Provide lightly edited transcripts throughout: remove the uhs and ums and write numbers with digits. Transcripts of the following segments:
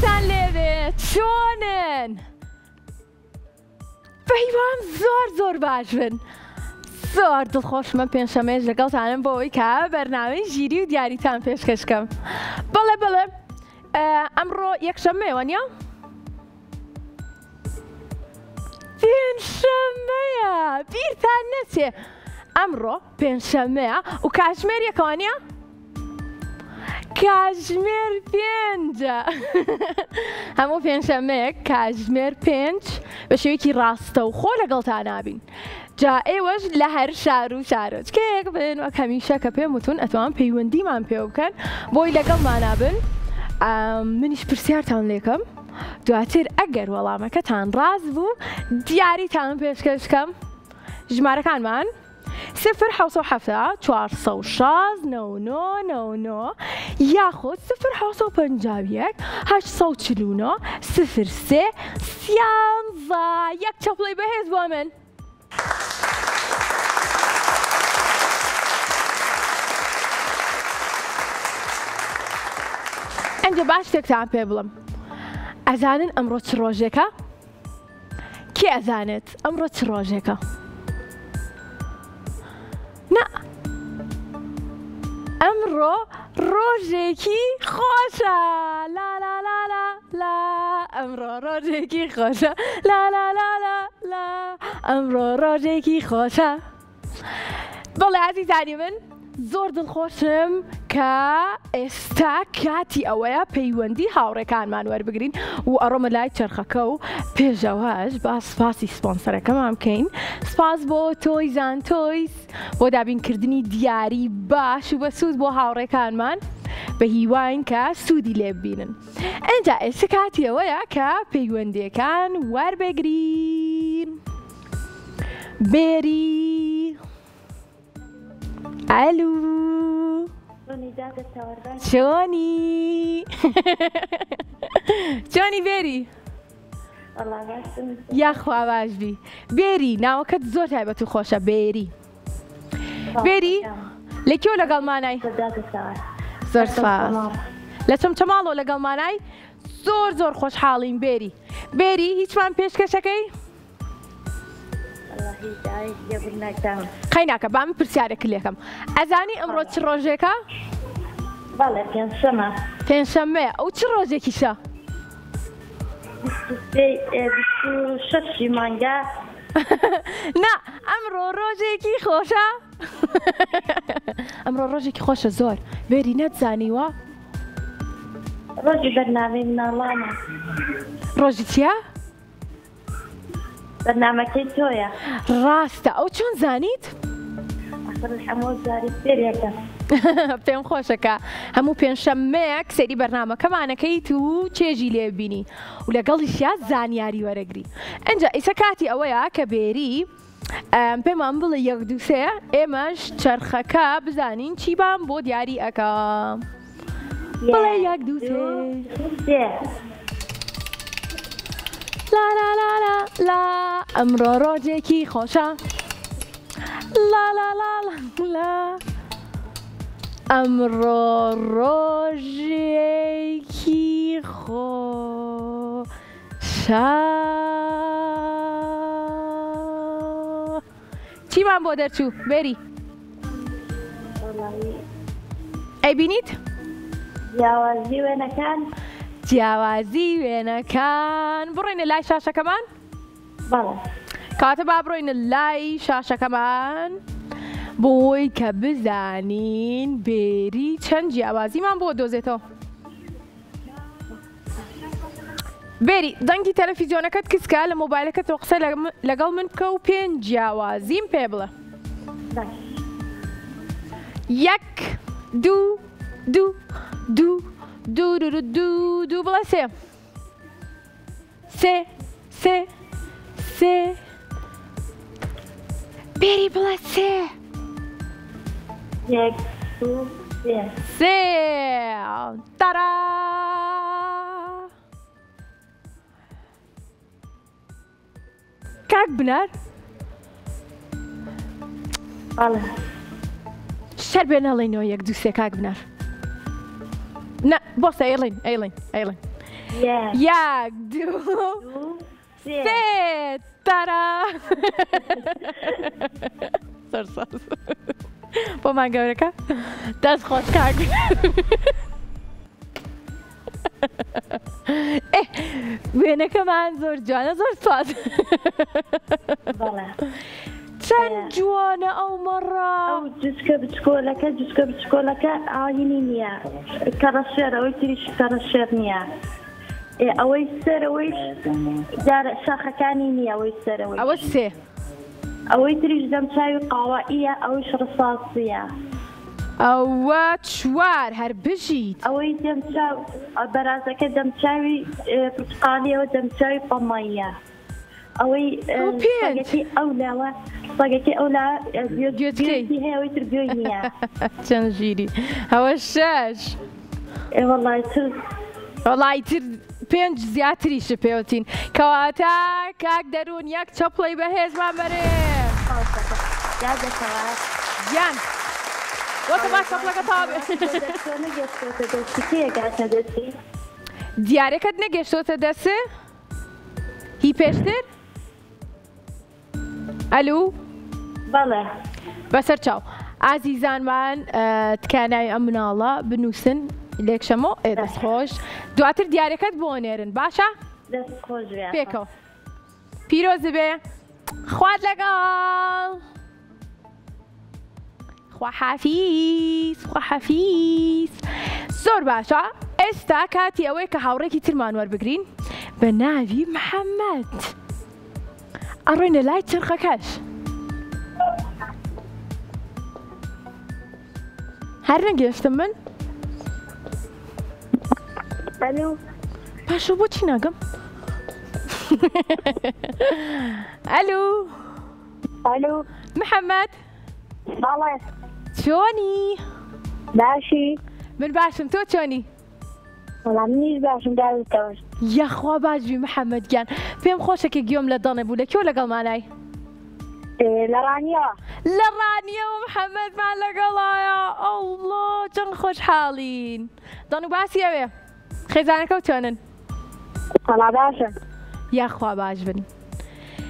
خۆشتان لێبێت چۆنن؟ پەیوان زۆر باش بن. زۆر دڵخۆشمە پێنجشەمەیەش لەگەڵتانم بۆ ئەوەی کە بەرنامەی ژیری و دیاریتان پێشکەشکەم. بەڵێ ئەمڕۆ یەکشەممەیەوە نییە؟ پێنجشەممەیە بیرتان نەچێ ئەمڕۆ پێنجشەممەیە و کاتژمێر یەکەوە نییە؟ کاتژمێر پێنجە. هەموو پێنجشەممەیەک کاتژمێر پێنج بە شێوەیەکی ڕاستەوخۆ لەگەڵتان نابین. جا ئێوەش لە هەر شار و شارۆچکەیەک بن وەک هەمیشە کە پێم وتون ئەتوان پەیوەندیمان پێ بکەن بۆی لەگەڵمانە بن. منیش پرسیارتان لێکەم دواتر ئەگەر وەڵامەکەتان ڕاست بوو دیاریتان پێشکەشکەم. ژمارەکانمان 0 416 99 یاخود 0 849 03 13 یەک چەپڵی بەهێز بۆ من. ئەنجە باش شتێکتان پێ بڵم. ئەزانن ئەمڕۆ چ ڕۆژێکە؟ کێ ئەزانێت ئەمڕۆ چ ڕۆژێکە؟ نا ئەمڕۆ ڕۆژێکی خۆشە. لا لا لا لا لا ئەمڕۆ ڕۆژێکی خۆشە. لا لا لا لا لا ئەمڕۆ ڕۆژێکی خۆشە. بەڵێ عەزیزانی من زۆر دڵخۆشم کە ئێستا کاتی ئەوەیە پەیوەندی هاوڕێکانمان وەربگرین و ئەڕۆمە لای چرخەکە و پێشەوەش با سپاسی سپۆنسەرەکەمان بکەین. سپاس بۆ تۆیزان تۆیس بۆ دابینکردنی دیاری باش و بەسوود بۆ هاوڕێکانمان بە هیواین کە سوودی لێ ببینن. ئەنجا ئێستا کاتی ئەوەیە کە پەیوەندیەکان وەربگرین. بێری ئەلو چۆنی؟ چۆنی بێری؟ یاخوا باش بی. بێری ناوەکەت زۆر تایبەت و خۆشە. بێری بێری لەکوێ لەگەڵمانای؟ زۆر سپاس. لە چەمچەماڵەوە لەگەڵمانای زۆر خۆشحاڵین. بێری هیچمان پێشکەشەکەی؟ خەی ناکە با من پرسیارێک لێکەم. ئەزانی ئەمڕۆ چ ڕۆژێکە؟ بەڵێ پێنجشەمە. پێنجشەممەیە. ئەو چ ڕۆژێکیشە؟ 26 مانگە. نا ئەمڕۆ ڕۆژێکی خۆشە. ئەمڕۆ ڕۆژێکی خۆشە زۆر. بێری نەتزانیوە؟ ڕۆژی بەرنامەی مناڵانە. ڕۆژی چییە؟ بەرنامەکەی تۆیە. ڕاستە ئەو چۆن زانیت؟ هەموو جاری سێریەکە. پێم خۆشەکە هەموو پێنجشەممەیەک سەیری بەرنامەکەمانەکەیت و چێژی لێبینی و لەگەڵیشیا زانیاری وەرەگری. ئەنجا ئیسە کاتی ئەوەیە کە بێری پێمان بڵێ یەک دوو سێ ئێمەش چرخەکە بزانین چیبان بۆ دیاری ئەکە. بڵێ یەک دوو سێ. لا لا لا لا لا ئەمڕۆ ڕۆژێکی خۆشە. لا لا لا لا ئەمڕۆ ڕۆژێکی خۆشە. چیمان بۆ دەرچوو بێری؟ ئەیبینیت؟ جیاوازی وێنەکان. جیاوازی وێنەکان. بڕۆینە لای شاشەکەمان؟ بەڵێ. کاتە با بڕۆینە لای شاشەکەمان بۆی کە بزانین بێری چەند جیاوازیمان بۆ دۆزێتەوە. بێری دەنگی تەلەڤیزیۆنەکەت کچکە لە مۆبایلەکەتەوە قسە لەگەڵ من بکە و پێنج جیاوازیم پێ بڵێ. یەک دوو بڵێ سێ بێری بڵێ یەک دوو سێ تارا. کاک بنار بەڵێ. شەر بێ نەڵێنەوە یەک دوو سێ کاک بنار. نه بۆستە ئێڵین یەک دوو سێ تارا سەرساز بۆمان گەورەکە دەست خۆش کاک وێنەکەمان زۆر جوانە زۆر سواز چەند جوانە ئەو مەڕە ئەو جوچکە بچکۆلەکە ئاینی نییە کەڕەشێر ئەوەی تریش کەڕەشێر نییە ئەوەی سەرەوەیش شاخەکانی نییە ئەوەی سەرەوەی ئەوە سێ ئەوەی تریش دەمچاوی قاوائیە ئەوەیش ڕساسیە ئەوە چوار هەر بژیت ئەوەی دەمچاو بەرازەکە دەمچاوی پرتقالیەوە دەمچاوی پەماییە ئەوەی ئەولاوە سەگەکەی ئەولا گوێتی هەیە ئەوەی تر گوێی نییە چەند ژیری ئەوە شەش وەڵای تر پێنج زیاتریشە پێوتین کەواتە کاک دەروون یەک چەپڵی بەهێزمان بەرێ گیان وەکە باش چەپڵەکە تاوێ دیارەکەت نەگەشتۆتە دەسێ هی پێشتر ئەلو بەڵێ بەسەر چاو ئازیزانمان تکاناوی ئەم مناڵە بنووسن لێکشەمە دەست خۆش دواتر دیارەکەت بۆ نێرن باشە پێکەوە پیرۆز بێ خوارد لەگەڵ خواحافیز زۆر باشە ئێستا کاتی ئەوەی کە هاوڕێکی ترمان وەربگرین بە ناوی محەممەد ئەڕۆینە لای چرخەکەش هەر نەگەشتم من پاشۆ بۆچی ناگەم ئەلو محەممەد بەڵێ چۆنی باشی من باشم تۆ چۆنی وەڵام منیش باشم داوتەوە یەخوا باشبی محەممەد گیان پێم خۆشەکە گوێم لە دڵێ بوو لەکوێ لەگەڵمانای لە ڕانیەوە محەممەدمان لەگەڵایە ئەوڵۆ چەند خۆشحاڵین دەن و باسی ئەوێ خێزانەکە و چۆنن وەڵا باشن یاخوا باش بن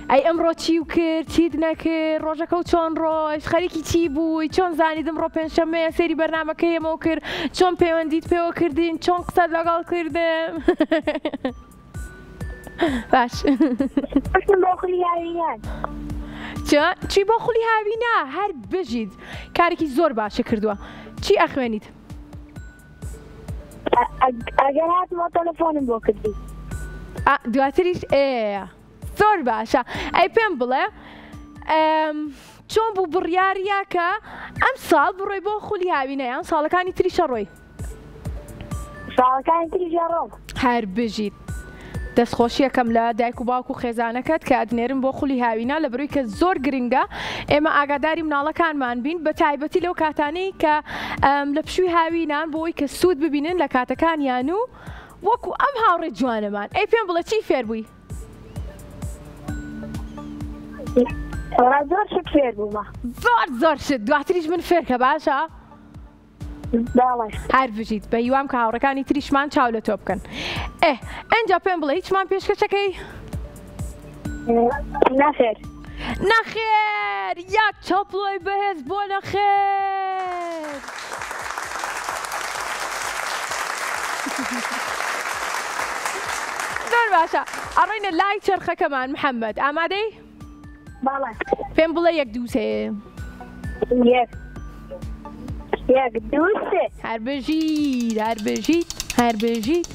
ئەی ئەمڕۆ چی و کرد چیت نەکرد ڕۆژەکە و چۆن ڕۆژ خەریکی چی بووی چۆن زانیدم ڕۆ پێنجشەممەیە سەیری بەرنامەکەیەمەوە کرد چۆن پەیوەندیت پێوە کردین چۆن قسەت لەگەڵ کردم باش چی بۆ خولی هاوینە هەر بژیت کارێکی زۆر باشە کردووە چی ئەخوێنیت ئەگەر هاتمەوە تەلەفۆنم بۆ کردی دواتریش زۆر باشە ئەی پێم بڵێ چۆن بوو بڕیاریە کە ئەم ساڵ بڕۆی بۆ خولی هاوینە یان ساڵەکانی تریشە ڕۆی ساڵەکانی تریشە ڕۆم هەر بژیت دەستخۆشیەکەم لە دایک و باوک و خێزانەکەت کە ئەدنێرن بۆ خولی هاوینە لە بڕووی کە زۆر گرنگە ئێمە ئاگاداری مناڵەکانمان بین بە تایبەتی لەو کاتانەی کە لە پشووی هاوینان بۆی کە سوود ببینن لە کاتەکانیان و وەکو ئەم هاوڕێ جوانەمان ئەی پێم بڵێ چی فێر بووی زۆر شت فێر بوومە زۆر شت دواتریش من فێرکە باشە هەر بژیت بە هیوام کە هاوڕەکانی تریشمان چاو لە تۆ بکەن ئەنجا پێم بڵێ هیچمان پێشکەشەکەی نەخێر یەک چەپڵۆی بەهێز بۆ نەخێر زۆر باشە ئەڕۆینە لای چرخەکەمان محەممەد ئامادەی پێم بڵێ یەک دوو سێ یەک دوو سێ هەر بژیت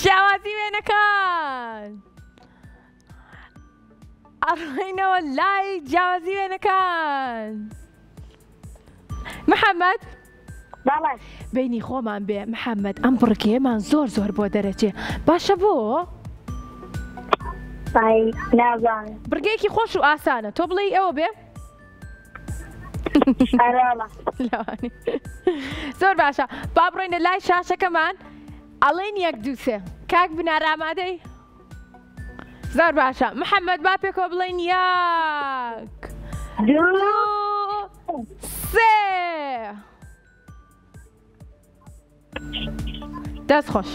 شاوازی وێنەکان ئەڕۆینەوە لای جیاوازی وێنەکان محەممەد بینی خۆمان بێ محەممەد ئەم بڕکێمان زۆر بۆ دەرەچێ باشە بۆ نازانم بڕگەیەکی خۆش و ئاسانە تۆ بڵێ ئەوە بێ ئەرامە لەوانێ زۆر باشە با بڕۆینە لای شاشەکەمان ئەڵێن 1 2 3 کاک بنار ئامادەی زۆر باشە محەممەد با پێکەوە بڵێن 1 2 3 دەست خۆش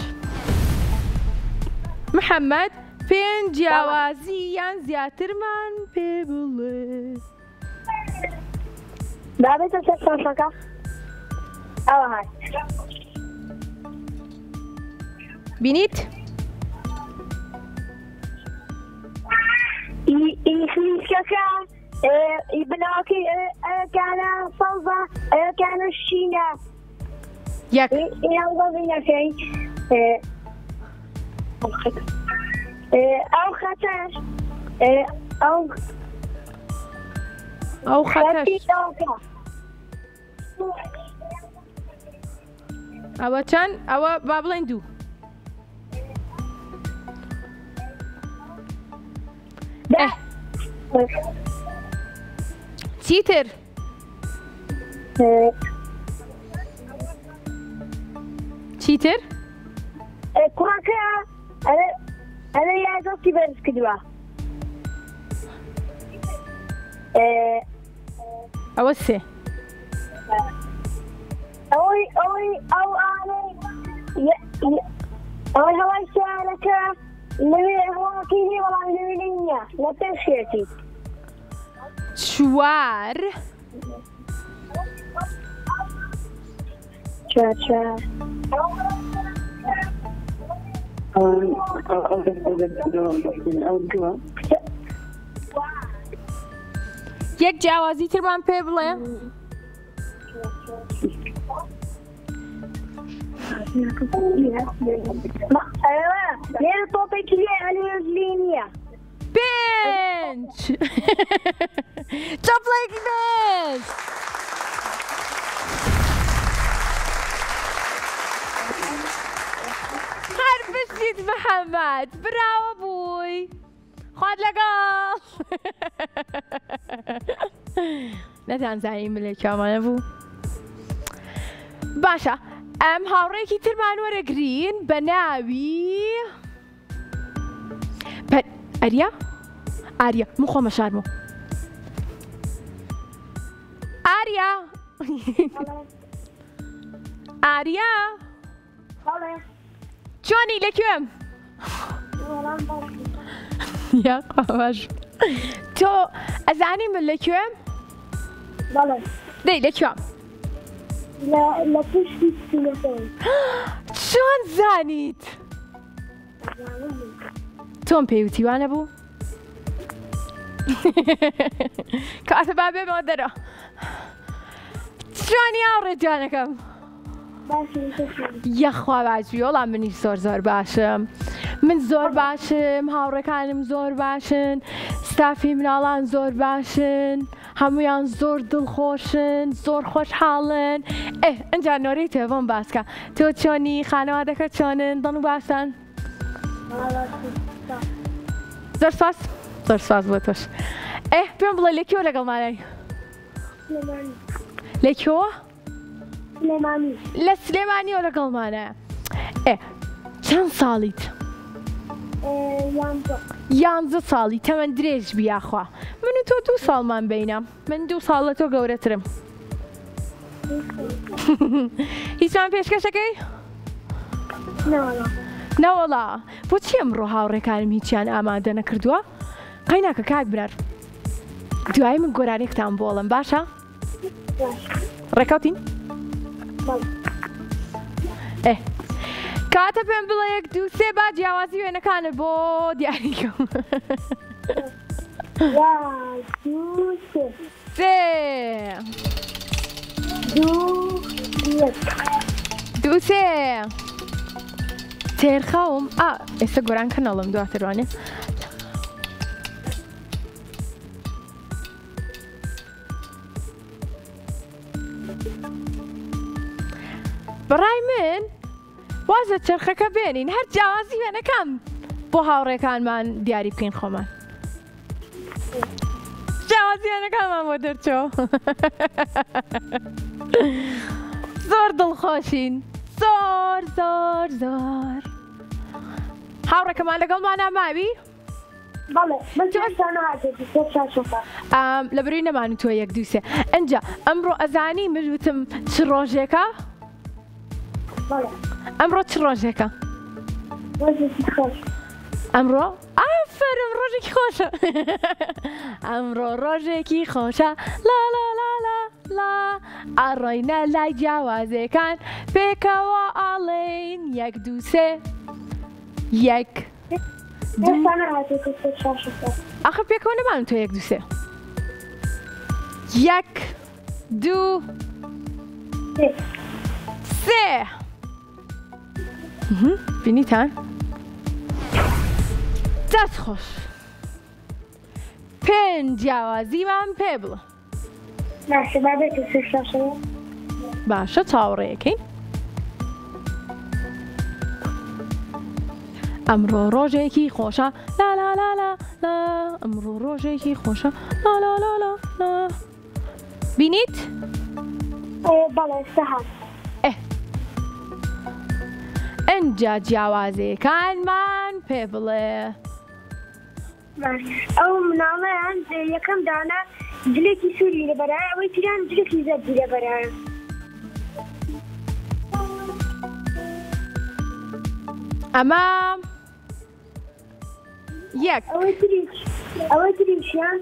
محەممەد پێنج جیاوازی یان زیاترمان پێ بڵێ دابێتە سەر شاشەکە ئەوە هات بینیت؟ ئیخلیسکەکە بناوەکەی ئەوەکانە سەوزە ئەوەکانە شینە یەک ئێوەڵینەکەی ئەو خەتەر ئەو خەتەش ئەوە چەند ئەوە با بڵێن 2 چیتر؟ چیتر؟ کوڕەکە ئەرە یازۆکی بەرز کردووە ئەوە سێ ئەوەی ئەو ئانەی ئەوەی هەوای سیارەکە لەوێ هەواڵەکەی هەیە بەڵام لەوێ نییە لە پێشێتی 4 یەک جیاوازی ترمان پێ بڵێ لێرە تۆپێکی لێ هەلوێز لێ نییە 5 چاپڵێکی بێت هەر بشتیت محەممەد براوە بووی خوات لەگەڵ نەتانزانی ملێکامانە بوو باشە ئەم هاوڕێکی ترمان وەرەگرین بە ناوی ئەریا؟ ئاریا من خۆمە شارمەوە ئاریا ئاریا چۆنی لەکوێم؟ یاقاواش تۆ ئەزانی من لەکوێم؟ دەی لەکوێم؟ لە پشتی سینەکەی چۆن زانیت؟ تۆم پێیوتیوانە بوو؟ کاتە با بێمەوە دەرەوە چۆنی هاوڕێ جوانەکەم؟ یەخوا باشوی وەڵام منیش زۆر باشم من زۆر باشم هاوڕێکانم زۆر باشن ستافی مناڵان زۆر باشن هەمویان زۆر دڵخۆشن زۆر خۆشحاڵن ئەنجا نۆرەی تێبۆم باسکە تۆ چۆنی خانەوادەکە چۆنن دڵ و باشن؟ زۆر سپاس بۆ تۆش پێم بڵێ لەکوێوە لەگەڵمانای؟ لەکوێوە؟ لە سلێمانیەوە لەگەڵمانە چەند ساڵیت؟ 11 ساڵی تەمەەن درێژ بیاخوا من و تۆ 2 ساڵمان بینە من 2 ساڵ لە تۆ گەورەترم هیچمان پێشکەشەکەی؟ نەوەڵا بۆچی ئەمڕۆ هاوڕێکانم هیچیان ئامادە نەکردووە؟ قەیناکە کاک برار دوای من گۆرانێکتان بۆڵم باشە؟ ڕێکەوتین؟ کاتە پێم بڵێ 1 2 3 با جیاوازی وێنەکانت بۆ دیاریکەم 2 3 تێرخەوم ئێستا گۆران کەنەڵم دواتروانێ بەڕای من وازە چرخەکە بێنین هەر جیاوازی وێنەکان بۆ هاوڕێکانمان دیاری بکەین خۆمان جیاوازی پرسیارەکانمان بۆ دەرچۆ زۆر دڵخۆشین زۆر زۆر زۆر هاوڕێکەمان لەگەڵمانە ماوی؟ بەڵێ لە بەروی نەمان تۆ یەک دووسێ ئەنجا ئەمڕۆ ئەزانی مروتم چ ڕۆژێکە؟ ئەمڕۆ چ ڕۆژێکە؟ ئەمڕۆ ئافرم ڕۆژێکی خۆشە ئەمڕۆ ڕۆژێکی خۆشە لا لا لا لا لا ئەڕۆینە لای جیاوازەکان پێکەوە ئاڵێن یەک دووسێ یەک ئاخە پێکەوە نەمان تۆ یەک دووسێ یەک دوو سێ بینیتان؟ دەست خۆش پێنج جیاوازیمان پێ بڵە باشە چاوەڕێیەکەین ئەمڕۆ ڕۆژێکی خۆشە لا لا لا لا لا ئەمڕۆ ڕۆژێکی خۆشە لا لا لا لا لا بینیت؟ بەڵێ سەهات ئەنجا جیاوازەکانمان پێ بڵێ ئەو مناڵەیان یەکەم دانا جلێکی سووری لەبەرایە ئەوەی تریان جلێکی زەردی لەبەرایە ئەمە یەک ئەوەی تریشیان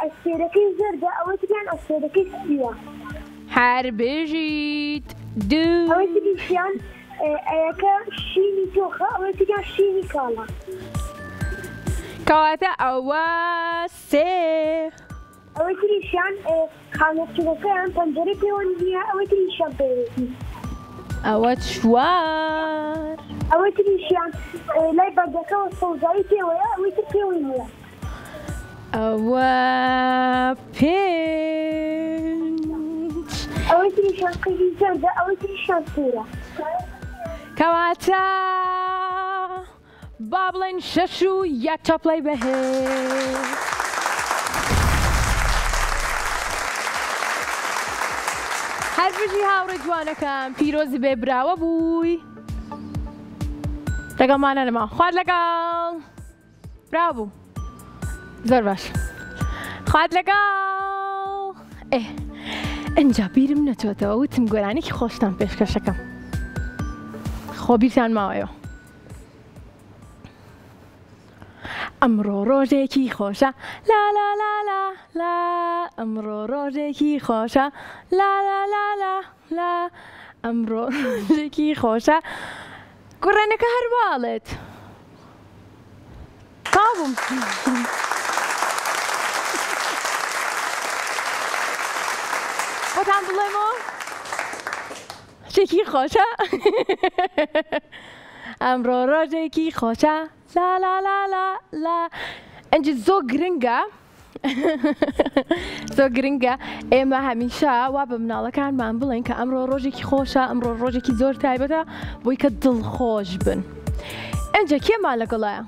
ئەستێرەکەی زەردە ئەوەی تریان ئەستێرەکەی سپیوە هەر بێژیت دوو ئەوەی تریشیان ئەیەکە شینی تۆخە ئەوەی تریان شینی کاڵە کەواتە ئەوە سێ ئەوەی تریشیان خانەچووەکەیان پەنجەرەی پێوە نییە ئەوەی تریشیان پێوێتی ئەوە چوار ئەوەی تریشیان لای بەردەکەەوە سەوزایی پێوەیە ئەوەی تر پێوەی نییە ئەوە پێنج ئەوەی تریشیان قەیدی زەردە ئەوەی تریشیان سوورە کەواتە با بڵێن شەش و یەک چاپڵی بەهێز هەر بژی هاوڕێ جوانەکەم پیرۆزی بێ براوە بووی لەگەڵمانە نەما خوارد لەگەڵ براو بوو زۆر باش خوارد لەگەڵ ئەنجا بیرم نەچۆتەوە وتم گۆرانێکی خۆشتان پێشکەشەکەم خۆ بیرتان ماوەیەوە ئەمڕۆ ڕۆژێکی خۆشە لا لا لا لا لا ئەمڕۆ ڕۆژێکی خۆشە لا لا لا لا لا ئەمڕۆ ڕۆژێکی خۆشە گوڕێنەکە هەر باڵێت تاوم بۆتان بڵێمەوە شێکی خۆشە ئەمڕۆ ڕۆژێکی خۆشە لا لا لا لا لا ئەنجە زۆر گرنگە زۆر گرنگە ئێمە هەمیشە وا بە مناڵەکانمان بڵێن کە ئەمڕۆ ڕۆژێکی خۆشە ئەمڕۆ ڕۆژێکی زۆر تایبەتە بۆی کە دڵخۆش بن ئەنجە کێمان لەگەڵایە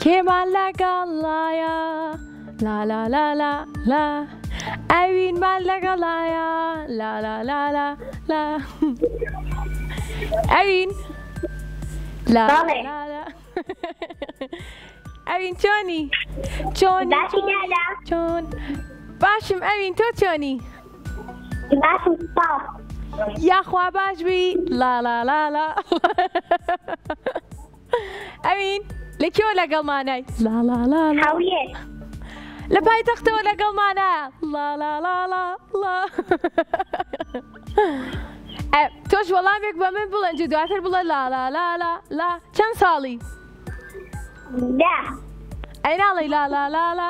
کێمان لەگەڵایە لا لا لا لا لا ئەوینمان لەگەڵایە لا لا لا لا لا ئەوین لا لا لا ئەوین چۆنی چۆنی چۆن باشم ئەوین تۆ چۆنی یاخوا باش بی لا لا لا لا ئەوین لەکێوە لەگەڵمانای لا لا لا لا لە پایتەختەوە لەگەڵمانە لا لا لا لا لا تۆش وەڵامێک بە من بڵێن جە دواتر بڵێ لا لا لا لا لا چەند ساڵی؟ ئەی ناڵێ لا لا لا لا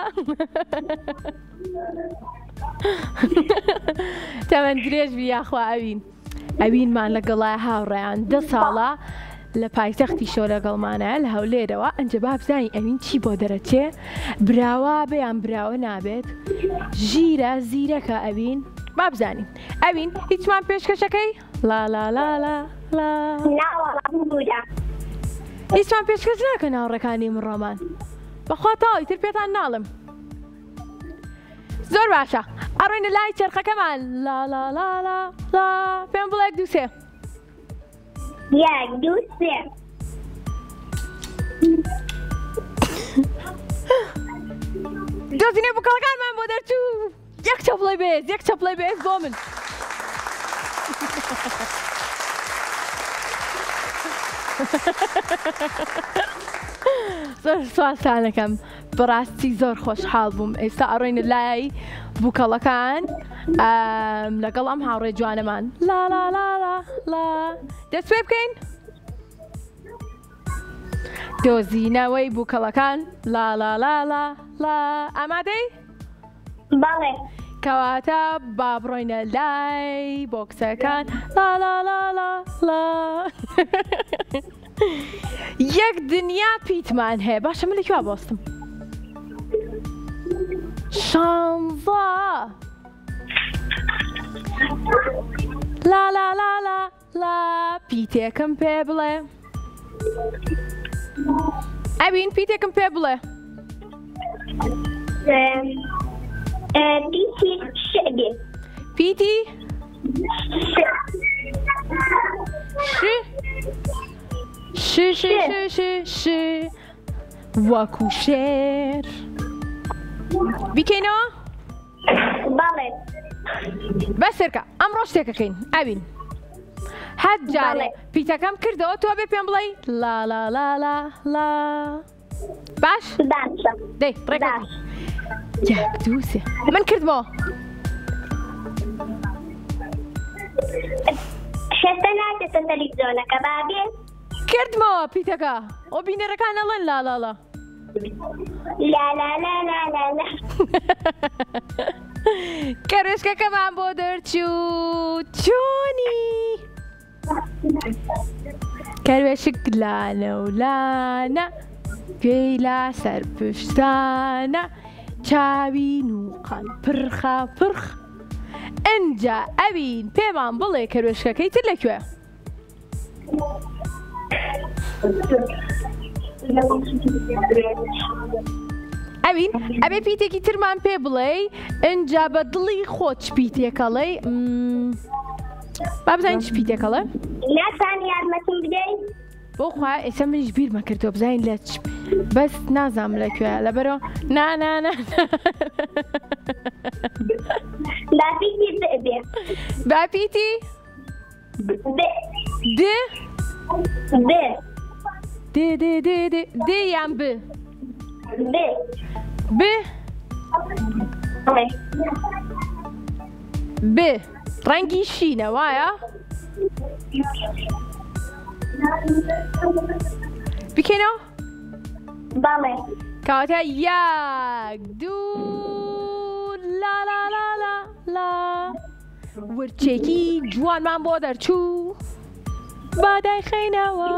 تەمەەن درێژ بی یاخوا ئەوین ئەوینمان لەگەڵای هاوڕێیان 10 ساڵە لە پایتەختی شۆ لەگەڵمانە لە هەولێرەوە ئەنجە با بزانین ئەوین چی بۆ دەرەچێ براوە بەیان براوە نابێت ژیرە زیرەکە ئەوین با بزانین ئەوین هیچمان پێشکەشەکەی لا لا لا لا لا هیچمان پێشکەش ناکە ناوڕێکانی من ڕۆمان بەخوا تاوی تر پێتان ناڵم زۆر باشە ئەڕۆینە لای چرخەکەمان لا لا لا لا لا پێم بڵێ 1 2 3 1 2 3 دۆزینێ بووکەڵەکانمان بۆ دەرچوو یەک چەپڵەی بێز بۆ من زۆر سواسانەکەم بەڕاستی زۆر خۆشحاڵ بووم ئێستا ئەڕۆینە لای بووکەڵەکان لەگەڵ ئەم هاوڕێ جوانەمان لا لا لا لا لا دەست پێ بکەین دۆزینەوەی بووکەڵەکان لا لا لا لا لا ئامادەی؟ بەڵێ کەواتە با بڕۆینە لای بۆکسەکان لا لا لا لا لا یەک دنیا پیتمان هەیە باشە من لەکوێ بۆستم 16 لا لا لا لا لا پیتێکم پێ بڵێ ئەبین پیتێکم پێ بڵێ پیتی شعبێ پیتی ش وەکو شێر بیکەینەوە بەڵێ بەسێرکە ئەمڕۆ شتێکەکەین ئەبین هەر جارێ پیتەکەم کردەوە تۆ بێ پێم بڵێ لا لا لا لا لا باش باشە دەی ڕێگە 1 2 3 من کردمەوە شێستە ناچێتە تەلەڤیزیۆنەکە بابێ کردمەوە پیتەکە ئەو بینەرەکان ئەڵێن لا لا لا لا لا لا لا لا لا کەرێشکەکەمان بۆ دەرچوو چۆنی کەروێشک لانە و لانە گوێی لا سەر پشتانە چاوین و قەڵ پرخە پرخ ئەنجا ئەبین پێمان بڵێ کەروێشکەکەی تر لەکوێ ئەبین ئەبێ پیتێکی ترمان پێ بڵێ ئەنجا بە دڵی خۆت پیتێکەڵێ با بزانین چ پیتێکەڵێ ناتوان یارمەتیم بدەین بۆ خوا ئێستا منیش بیرمە کردەوە بزانین لە چ بەس نازانم لەکوێ لەبەرەوە نا با پیتی بێ با پیتی بێ د یان ب بێ ب ب ڕەنگی شینە وایە بکەینەوە بەڵێ کەواتە 1 2 لا لا لا لا لا ورچێکی جوانمان بۆ دەرچوو با دایخەینەوە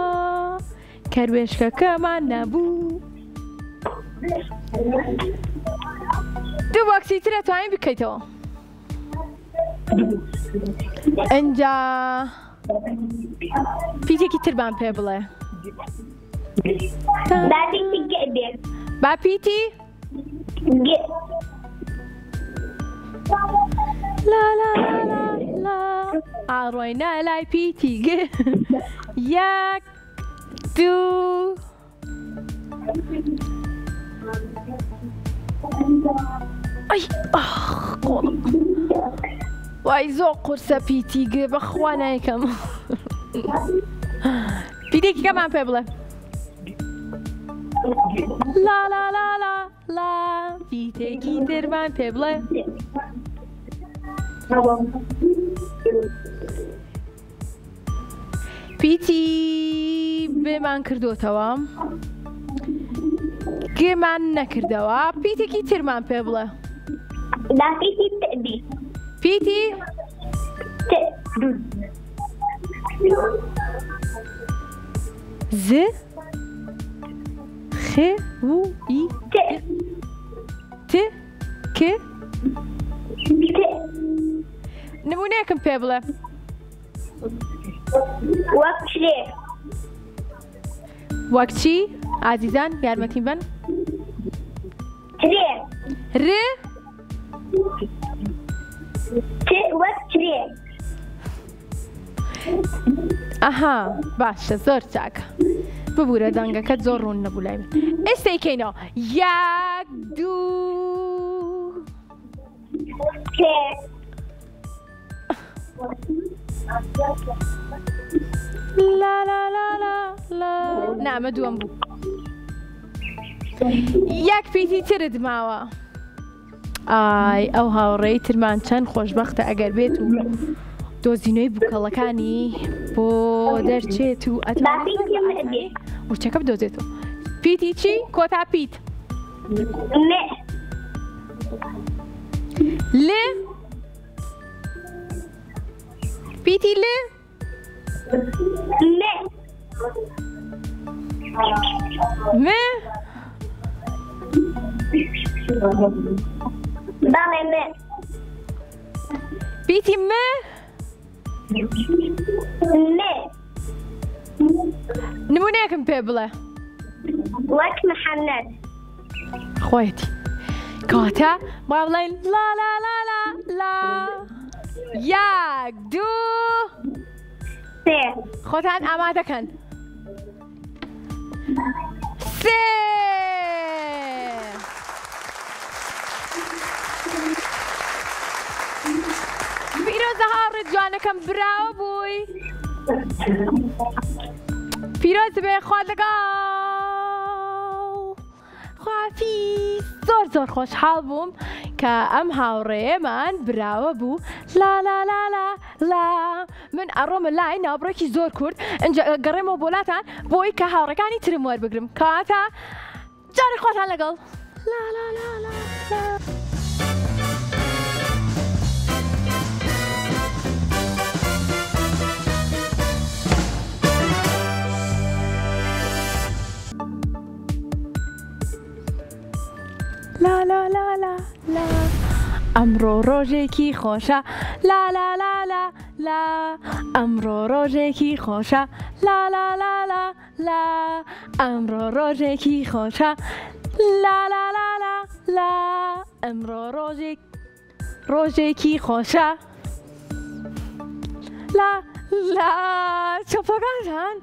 کەروێشکەکەمان نەبوو دوو بۆکسی ترە توانین بکەیتەوە ئەنجا پیتێکی ترمان پێ بڵێ با پیتی گێ بێ با پیتی گێ لا لا لا لا ئاڕۆینە لای پیتی گێ 1 2 ئەی قۆڵم وای زۆر قورسە پیتی گێ بەخوا نایکەم پیتێکی کەمان پێ بڵێ لا لا لا لا لا پیتێکی ترمان پێ بڵێ پیتی بێمان کردوتەوە گێمان نەکردەوە پیتێکی ترمان پێ بڵێ با پیتی تەبی پیتی ز خ و ئی ت ک نمونەیەکم پێ بڵێ وەک شرێ وەک چی ئازیزان یارمەتیم بن ترێ ر وەک ترێ. ئەها باشە زۆر چاکە ببوورە دەنگەکەت زۆر ڕوون نەبوو لای من. ئێستا یکەینەوە یەک دوو سێ لا لا لا لا لا نامە دووەم بوو. یەک پیتی ترت ماوە. ئای ئەو هاوڕێی ترمان چەند خۆشبەختە ئەگەر بێت و دۆزینەوەی بووکەڵەکانی بۆ دەرچێت و ئەتوانێت وچەکە بدۆزێتەوە. پیتی چی؟ کۆتا پیت. لێ لێ پیتی لێ لێ مێ بەڵێ لێ پیتی مێ لێ نمونەیەکم پێ بڵێ. وەک محەممەد. خۆیەتی کاتە با بڵێن لا لا لا لا لا یەک دوو سێ خۆتان ئامادەکەن. سێ پیرۆزە هاوڕێ جوانەکەم براوە بووی. پیرۆز بێ خوا لەگەڵ خوافیز. زۆر زۆر خۆشحاڵ بووم کە ئەم هاوڕێمان براوە بوو. لا لا لا لا لا من ئەڕۆمە لای ناوبڕێکی زۆر کورد ئەنجا گەڕێمەوە بۆلاتان بۆی کە هاوڕەکانی ترم وەربگرم. کاتە جاری خۆتان لەگەڵ. لا لا لا لا لا لا لا لا لا لا ئەمڕۆ ڕۆژێکی خۆشە. لا لا لا لا لا ئەمڕۆ ڕۆژێکی خۆشە. لا لا لا لا لا ئەمڕۆ ڕۆژێکی خۆشە. لا لا لا لا لا ئەمڕۆ ڕۆژێکی خۆشە. لا لا چۆپەکانتان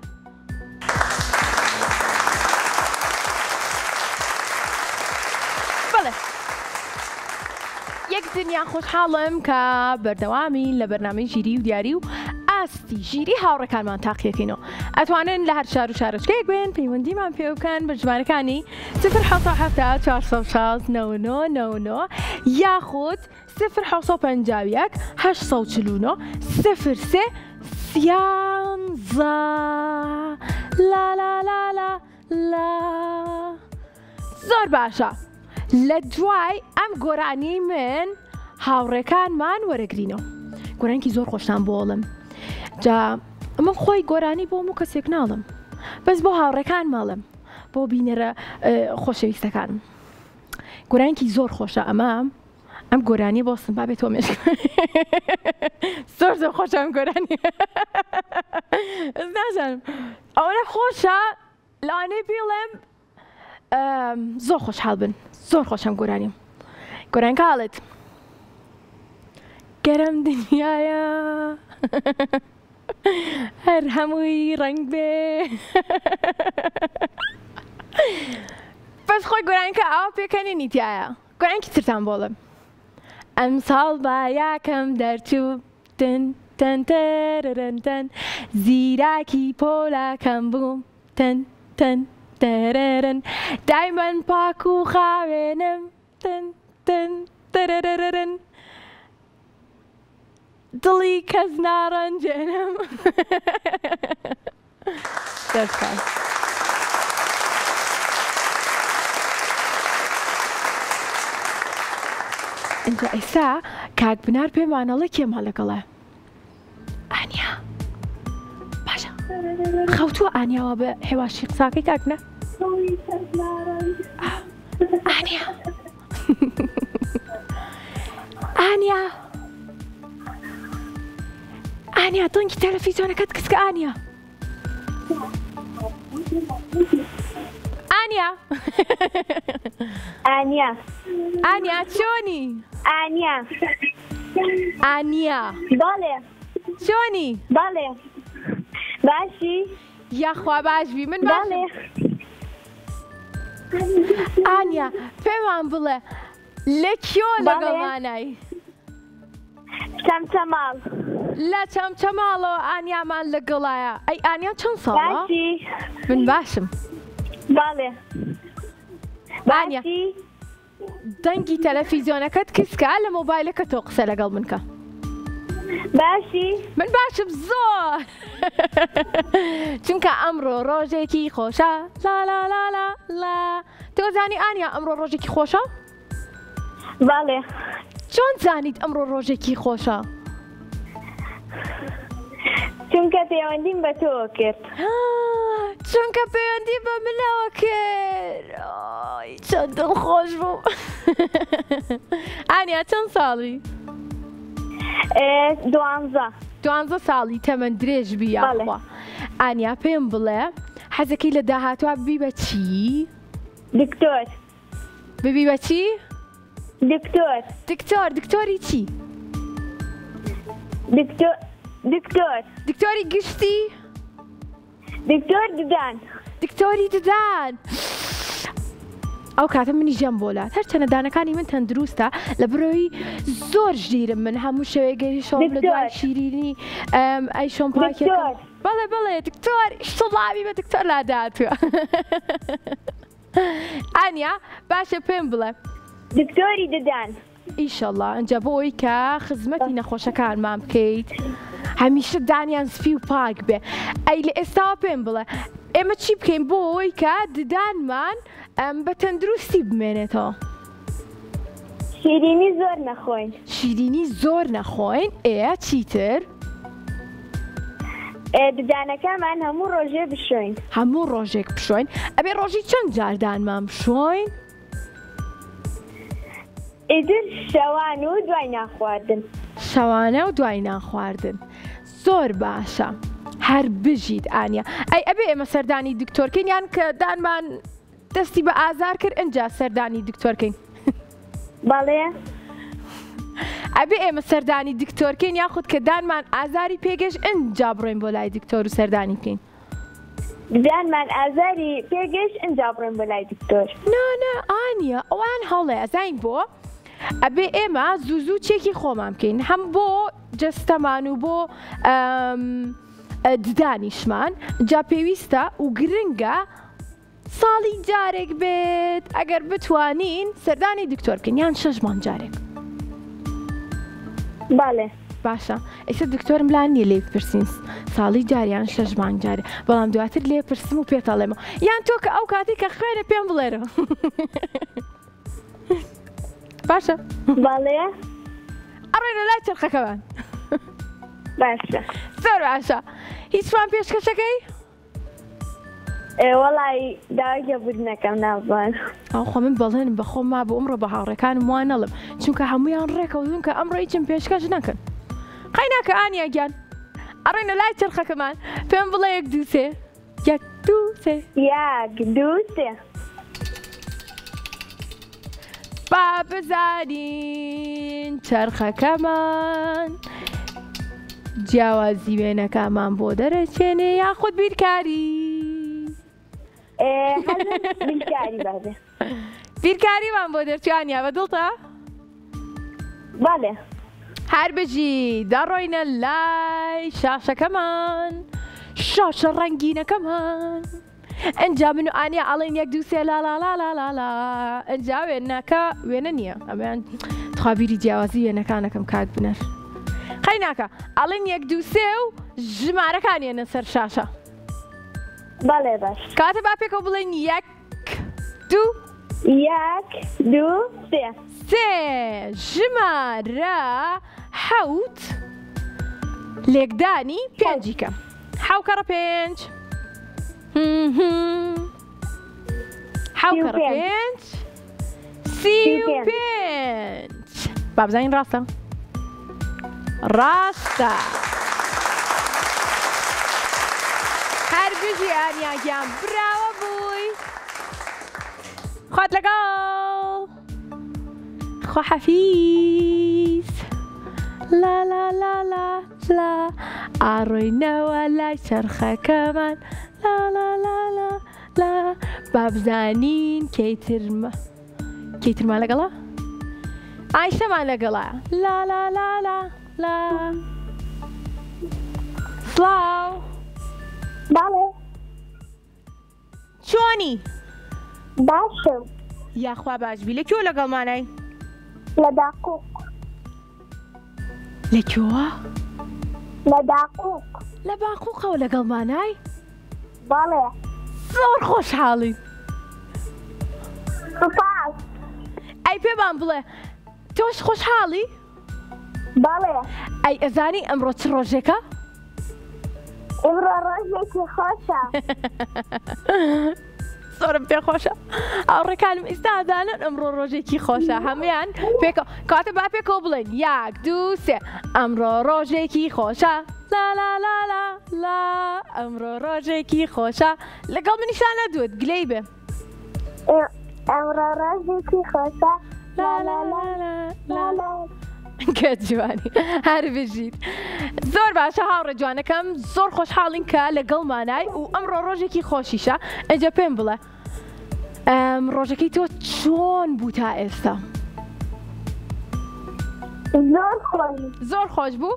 بەڵێ یەک دنیا خۆشحاڵم کە بەردەوامین لە بەرنامەی ژیری و دیاری و ئاستی ژیری هاوڕێکانمان تاقیەکەینەوە. ئەتوانن لە هەر شار و شارۆچکەیەک بێن پەیوەندیمان پێ بکەن بە ژمارەکانی 077 460 یاخود 051 849 03 13. لا لا لا لا لا زۆر باشە. لە دوای ئەم گۆرانی من هاوڕێکانمان وەرەگرینەوە. گۆرانێکی زۆر خۆشتان بۆڵم. جا من خۆی گۆرانی بۆ هەموو کەسێک ناڵم بەس بۆ هاوڕێکان ماڵم بۆ بینەرە خۆشەویستەکانم. گۆرانێکی زۆر خۆشە ئەم گۆرانی بۆستم با بێت تۆمێش زۆر زۆر خۆشە ئەم گۆرانی نازانم ئەوەنە خۆشە لەوانەیە بڵێم زۆر خۆشحاڵ بن. زۆر خۆشم گۆرانیم. گۆران کاڵێت گەرم دنیاە هەر هەمووی ڕنگ بێ. بەس خۆی گۆران کە ئاوا پێکەنی نیتیایە. گۆرانکی ترتان بۆڵم. ئەم ساڵ با یاکەم دەرچوو تن تن تەرەرەن زیراکی پۆلاکەم بووم تن تن تەرەرەن دایمەن پاک و خاوێنم تن تن تەرەرەرەن دڵی کەس ناڕەنجێنم. دەستکان اینجا ئێستا کاک بنار پێمانەڵە کێمە لەگەڵە. ئانیا باشە خەوتووە ئانیاوە بە هێواشی قساکەی کاکنە. ئانیا ئانیا ئانیا دڵنگی تەلەڤیزیۆنەکەت کچکە ئانیا. ئانیا ئانیا ئانیا چۆنی؟ ئانیا ئانیا بەڵێ چۆنی؟ بەڵێ باشی یاخوا باشبی من باشم بەڵێ ئانیا پێمان بڵێ لە کیۆ بەڵێ. لەگەڵمانای؟ چەمچەماڵ لە چەمچەماڵەوە ئانیامان لەگەڵایە ئەی ئانیا چەند ساڵە؟ باشی من باشم بەڵێ ئانیا باشی دەنگی تەلەڤیزیۆنەکەت کچکە لە مۆبایلەکە تۆ قسە لەگەڵ من کە باشی من باشم زۆر چونکە ئەمڕۆ ڕۆژێکی خۆشە لا لا لا لا لا تۆ زانی ئانیا ئەمڕۆ ڕۆژێکی خۆشە؟ بەڵێ چۆن زانیت ئەمڕۆ ڕۆژێکی خۆشە؟ چونکە پەیوەندیم بە تۆ کرد چونکە پەیوەندی بە منەوە کرد ئای چەند دڵخۆش بوو ئانیا چەند ساڵی؟ 12 ساڵی تەمەەن درێژ بی یاخوا ئانیا پێم بڵێ حەزەکەی لە داهاتوە ببی بە چی؟ دکتۆر ببی بە چی؟ دکتۆر دکتۆری چی؟ دکتۆر دکتۆری گشتی؟ دکتۆر ددان دکتۆری ددان ئەو کاتە منی ژەم بۆلات هەرچەنە دانەکانی من تەندروستە لە بڕۆی زۆر ژیرم من هەموو شەوەیە گەری شۆم لە دوای شیرینی ئەی شۆم پاکێکم بەڵێ بەڵێ دکتۆر شڵاوی بە دکتۆر لاداتوە ئانیا باشە پێم بڵێ دکتۆری ددان ئیشەڵڵا ئەنجا بۆ ئەوی کە خزمەتی نەخۆشەکانمان بکەیت هەمیشە دانیان سپی و پاک بێ ئەی لە ئێستاوە پێم بڵێ ئێمە چی بکەین بۆ ئەوەی کە ددانمان بە تەندروستی بمێنێتەوە شیرینی زۆر نەخۆین شیرینی زۆر نەخۆین ئێ چیتر ددانەکەمان هەموو ڕۆژێ بشۆین هەموو ڕۆژێک بشۆین ئەبێ ڕۆژی چەند جاردانمان بشۆین ئیتر شەوان و دوای ناخواردن شەوانە و دوای ناخواردن زۆر باشە هەر بژیت ئانیا ئەی ئەبێ ئێمە سەردانی دکتۆرکەین یان کە دانمان دەستی بە ئازار کرد ئەنجا سەردانی دکتۆرکەین بەڵێ ئەبێ ئێمە سەردانی دکتۆرکەین یاخود کە دانمان ئازاری پێگەشت ئەنجا بڕۆین بۆ لای دکتۆر و سەردانی بکەین ددانمان ئازاری پێگەشت ئەنجا بڕۆین بۆ لای دکتۆر نانە ئانیا ئەوان هەڵێ ئەزاین بۆ ئەبێ ئێمە زوو چێکی خۆمان بکەین هەم بۆ جەستەمان و بۆ ددانیشمان جا پێویستە و گرنگە ساڵی جارێک بێت ئەگەر بتوانین سەردانی دکتۆر بکەین یان 6 مانگ جارێک بەڵێ باشە ئێستا دکتۆرم لا نییە لێ بپرسین ساڵی جاریان 6 مانگ جارێ بەڵام دواتر لێ پرسم و پێتەڵێمەوە یان تۆ کە ئەو کاتی کە خوێنە پێم بڵێرە باشە بەڵێ ئەڕێنە لای چرخەکەمان باشە زۆر باشە هیچمان پێشکەشەکەی؟ وەڵی داواکە بودنەکەم نازان ئەو خۆ من بەڵێنم بە خۆم ما بۆ ئەمڕۆ بە هاوڕێکانم وان نەڵم چونکە هەمویان ڕێکەوتون کە ئەمڕۆ هیچم پێشکەش نەکەن قەی ناکە ئانیا گیان ئەڕێنە لای چرخەکەمان پێم بڵێ 1 2 3 1 2 3 1 2 3 با بزانین چرخەکەمان جیاوازی وێنەکەمان بۆ دەرەچێنێ یاخود بیرکاری بیرکاری بابێ بیرکاریمان بۆ دەرچوانیا بەدڵتە؟ بەڵێ هەر بژی دەڕۆینە لای شاشەکەمان شاشە ڕەنگینەکەمان ئەنجا من و ئانیا ئەڵێن 1 2 3 لا لا لا لا لا لا ئەنجا وێنەکە وێنە نییە ئەمەیان تخوابیری جیاوازی وێنەکانەکەم کاک بنەر قەی ناکە ئەڵێن 1 2 3 و ژمارەکانیانە سەر شاشە بەڵێ باش کاتە با پێکەوە بڵێن 1 2 1 2 3 سێ ژمارە حەوت لێکدانی پێنجیکە حەوکەڕە پێنج حەوکەڕە پێنج 35 با بزانین ڕاستە ڕاستە هەر بژی ئانیا گیان براوە بووی خوات لەگەڵ خوا حەفیز لا لا لا لا لا ئاڕۆینەوە لای چەرخەکەمان لا لا لا لا لا بابزانین کەیترمان لەگەڵە ئایشەمان لەگەڵە لا لا لا لا لا سڵاو بەڵێ چۆنی باشم یاخوا باشبی لەکوێ لەگەڵمانای لە داقوق لەکوێوە لە داقوق لە باقووقەوە لەگەڵمانای بەڵێ زۆر خۆشحاڵین سوپاس ئەی پێمان بڵێ تۆش خۆشحاڵی بەڵێ ئەی ئەزانی ئەمڕۆ چ ڕۆژێکە ئیمڕۆ ڕۆژێکی خۆشە زۆرم پێخۆشە ئاوڕێکانم ئێستا ئەزانن ئەمڕۆ ڕۆژێکی خۆشە هەمویان کاتە با پێکەوە بڵێن یاک دوو سێ ئەمڕۆ ڕۆژێکی خۆشە لا لا لا لا لا ئەمڕۆ ڕۆژێکی خۆشە لەگەڵ منیشان نەدوت گلەی بێ ئەمڕۆ ڕۆژێکی خۆشە لا لا لا لا لا لا کە جوانی هەر بژیت زۆر باشە هاوڕێ جوانەکەم زۆر خۆشحاڵین کە لەگەڵمانای و ئەمڕۆ ڕۆژێکی خۆشیشە ئەجا پێم بڵێ ڕۆژەکەی تۆ چۆن بوو تا ئێستا زۆر خۆش زۆر خۆش بوو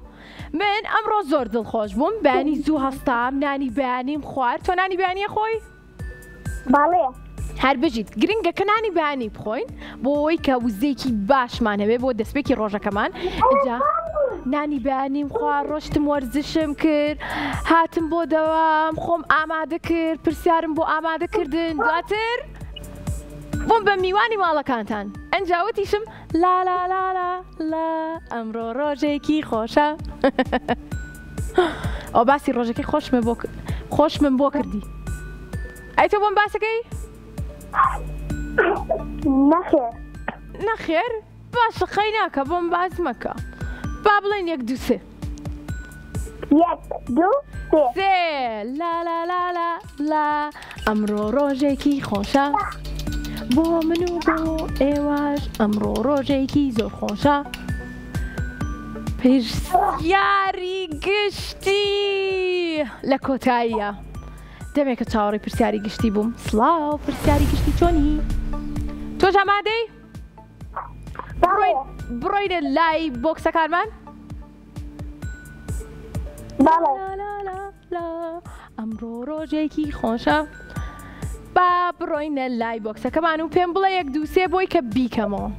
من ئەمڕۆ زۆر دڵخۆش بووم بەیانی زوو هەستام نانی بەیانیم خوارد تۆ نانی بەیانیە خۆی بەڵێ هەر بژیت گرنگە کە نانی بەیانی بخۆین بۆ ئەوەی کە وزەیەکی باشمان هەبێ بۆ دەستپێکی ڕۆژەکەمان ئەجا نانی بەیانیم خوارد ڕۆشتم وەرزشم کرد هاتم بۆ دەوام خۆم ئامادە کرد پرسیارم بۆ ئامادەکردن دواتر بۆم بە میوانی ماڵەکانتان ئەنجاوتیشم لا لا لا لا لا ئەمڕۆ ڕۆژێکی خۆشە ئەو باسی ڕۆژەکەی خۆشمم بۆ کردی ئەی تۆ بۆم باسەکەی نەخێر نەخێر باشە خەی ناکە بۆم باز مەکە با بڵێن یەک دوو سێ یەک دوو سێ سێ لا لا لا لا لا ئەمڕۆ ڕۆژێکی خۆشە بۆ من و بۆ ئێوەش ئەمڕۆ ڕۆژێکی زۆر خۆشە پرسیاری گشتی لە کۆتاییە دەمێکە چاوەڕێی پرسیاری گشتی بووم سڵاو پرسیاری گشتی چۆنی تۆش ئامادەی بڕۆینە لای بۆکسەکانمان بەڵێ ئەمڕۆ ڕۆژێکی خۆشە با بڕۆینە لای بۆکسەکەمان و پێم بڵێ یەک دوو سێ بۆی کە بیکەمەوە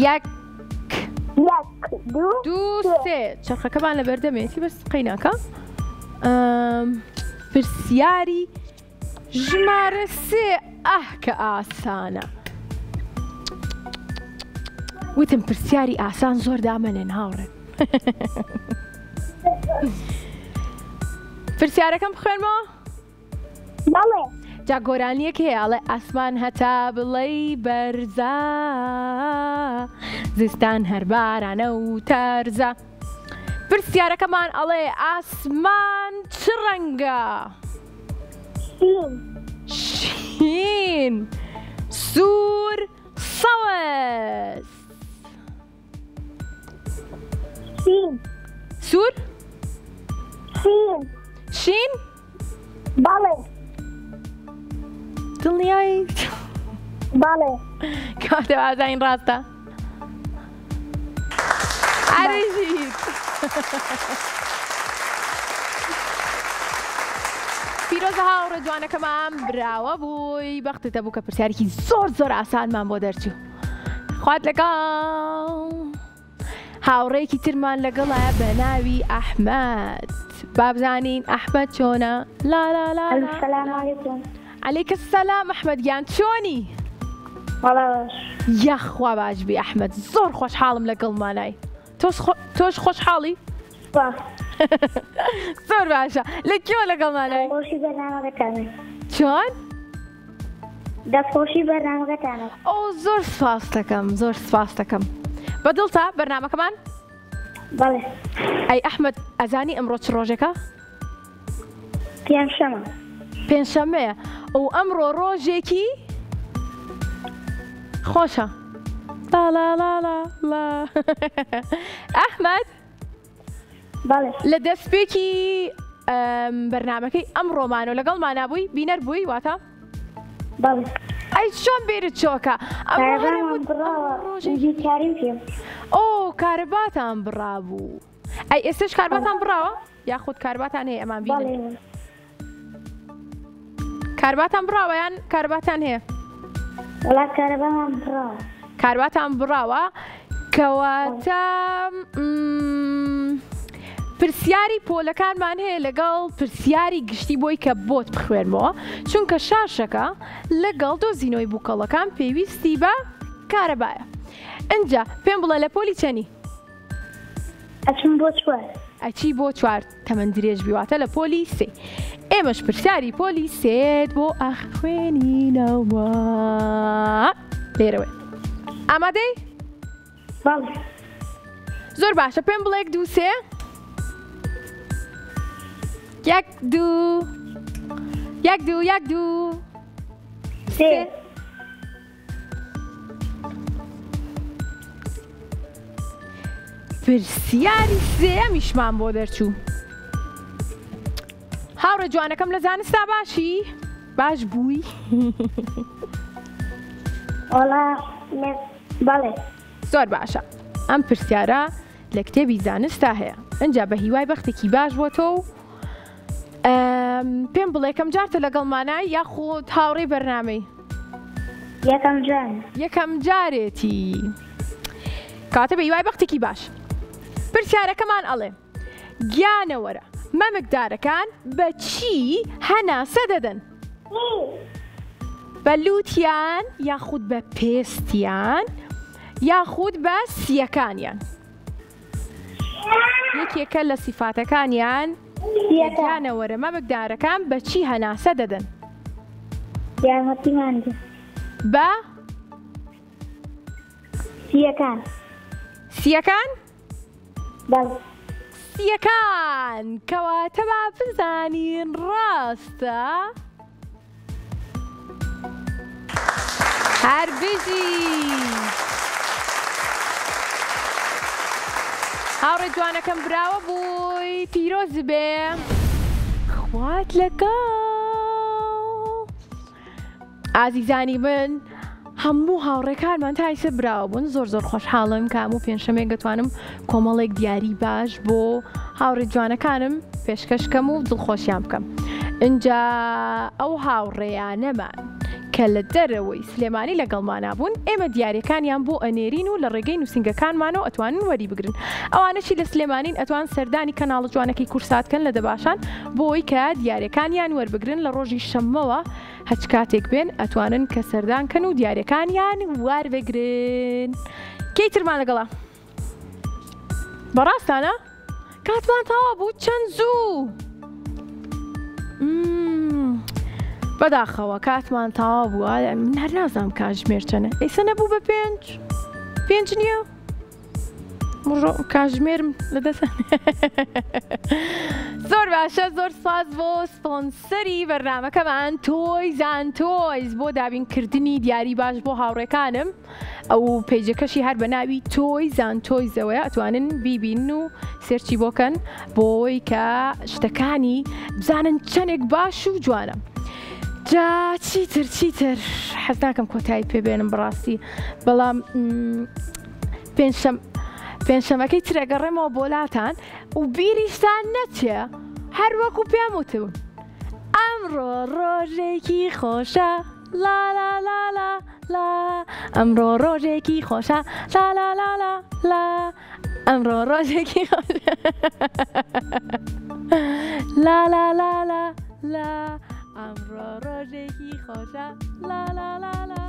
یەک دوو سێ چرخەکەمان لە بەردەمێتی بەس قەیناکە پرسیاری ژمارە سێ کە ئاسانە وتم پرسیاری ئاسان زۆر دامەنێن هاوڕێ پرسیارەکەم بخوێنمەوە بەڵێ جا گۆرانیەک هەیە ئەڵێ ئاسمان هەتا بڵێی بەرزە زستان هەر بارانە و تەرزە پرسیارەکەمان ئەڵێ ئاسمان چ ڕەنگە شین سوور سەوەس سوور شین بەڵێ دڵنیایی بەڵێ کاتە ئازاین ڕاستە عەرژیت پیرۆزە هاوڕێ جوانەکەمان براوە بووی بەختتە بوو کە پرسیارێکی زۆر زۆر ئاسانمان بۆ دەرچوو خوات لەگەڵ هاوڕێکی ترمان لەگەڵایە بە ناوی ئەحمەد بابزانین ئەحمەد چۆنە لا لا لا السلام علیکم عەلەیکە سەلام ئەحمەد گیان چۆنی یەخوا باشبی ئەحمەد زۆر خۆشحاڵم لەگەڵمانای تۆش خۆشحاڵی زۆر باشە لەکوێوە لەگەڵمانای خۆشی بەرنامەکەتانە چۆن دەستخۆشی بەرنامەکەتانە ئەو زۆر سپاس دەکەم زۆر سپاس دەکەم بەدڵتە بەرنامەکەمان بەڵێ ئەی ئەحمەد ئەزانی ئەمڕۆ چ ڕۆژێکە پێنجشەمە پێنجشەمەیە و ئەمڕۆ ڕۆژێکی خۆشە. لا لا لا لا لا. ئەحمەد بەڵێ لە دەستپێکی بەرنامەکەی ئەمڕۆمانەوە لەگەڵمان بووی بینەر بووی واتە؟ بەڵێ ئەی چۆن بیرت چۆکە؟ کارەبامان بڕاوە کاریم پێم. ئۆ کارەباتان بڕابوو. ئەی ئێستش کارباتان بڕاوە؟ یاخود کارباتان هەیە ئەمان بینن؟ بەڵێ کارباتان بڕاوە یان کارباتان هەیە؟ وڵات کارەبامان بڕاوە. کارباتان بڕاوە کەواتە پرسیاری پۆلەکانمان هەیە لەگەڵ پرسیاری گشتی بۆی کە بۆت بخوێنمەوە چونکە شاشەکە لەگەڵ دۆزینەوەی بووکەڵەکان پێویستی بە کارەبایە. ئەنجا پێم بڵێ لە پۆلی چەنی؟ ئەچم بۆ چوار. ئەچی بۆ چوار تەمەند درێژ بیواتە لە پۆلی سێ. ئێمەش پرسیاری پۆلی سێت بۆ ئەخوێنینەوە. لێرەوە ئامادەی؟ بەڵێ زۆر باشە پێم بڵێ یەک دوو سێ. یەک دوو یەک دوو یەک دوو سێ. پرسیاری سێمیشمان بۆ دەرچوو. هاوڕە جوانەکەم لە زانستا باشی؟ باش بووی؟ وڵا بەڵێ زۆر باشە. ئەم پرسیارە لە کتێبی زانستا هەیە. ئەنجا بە هیوای بەختێکی باش بۆ تۆ و پێم بڵێ کەم جارتە لەگەڵمانای یاخود هاوڕێی بەرنامەی؟ یەکەم جار. یەکەم جارێتی. کاتە بە هیوای بەختێکی باش. پرسیارەکەمان ئەڵێ گیانەوەرە مەمەکدارەکان بە چی هەناسە دەدەن؟ بە لووتیان یاخود بە پێستیان یاخود بە سیەکانیان؟ یەکێکە لە سیفاتەکانیان گیانەوەرە مەمەکدارەکان بە چی هەناسە دەدەن؟ یارمەتیمان دێ. بە سیەکان. سیەکان؟ بەڵێ سیەکان کەواتە با بزانین ڕاستە؟ هەر بژی. هاوڕێ جوانەکەم براوە بووی پیرۆز بێ. خوات لەگەڵ. ئازیزانی من هەموو هاوڕێکانمان تایسە براوە بوون. زۆر زۆر خۆشحاڵم کە هەموو پێنجشەمێک دەتوانم کۆمەڵێک دیاری باش بۆ هاوڕێ جوانەکانم پێشکەشکەم و دڵخۆشیان بکەم. اینجا ئەو هاوڕێیانەمان کە لە دەرەوەی سلێمانی لەگەڵمانە بوون ئێمە دیارەکانیان بۆ ئەنێرین و لە ڕێگەی نووسنگەکانمانەوە ئەتوانن وەری بگرن. ئەوانەشی لە سلێمانین ئەتوان سەردانی کەناڵ جوانەکەی کورساتکەن لە دەباشان بۆی کە دیارەکانیان وەربگرن لە ڕۆژی شەممەوە هەچ کاتێک بێن ئەتوانن کە سەردانکەن و دیارەکانیان وەربگرن. کەیترمان لەگەڵا بەڕاستانە کاتمان تەوا بوو چەند زوو. بەداخەوە کاتمان تەوا بووە من هەر نازانم کاتژمێر چەنە. ئەیسە نەبوو بە پێنج نییە؟ کاتژمێرم لەدەستە. زۆر باشە زۆر سپاس بۆ سپۆنسەری بەرنامەکەمان تۆیز ئەند تۆیز بۆ دابینکردنی دیاری باش بۆ هاوڕێکانم. ئەو پێیجەکەشی هەر بە ناوی تۆیز ئەند تۆیزەوەیە ئەتوانن بیبین و سێرچی بۆکەن بۆی کە شتەکانی بزانن چەندێک باش و جوانە. جا چیتر حەز ناکەم کۆتایی پێبێنم بەڕاستی بەڵام پێنجشەمەکەی ترەگەڕێمەوە بۆلاتان و بیریشتان نەچێ هەر وەکو پێم وتبوون ئەمڕۆ ڕۆژێکی خۆشە لا لا لا لا لا ئەمڕۆ ڕۆژێکی خۆشە لا لا لا لا لا ئەمڕۆ ڕۆژێکی خۆشە لا لا لا لا لا ئەمڕۆ ڕۆژێکی خۆشە لا لا لا لا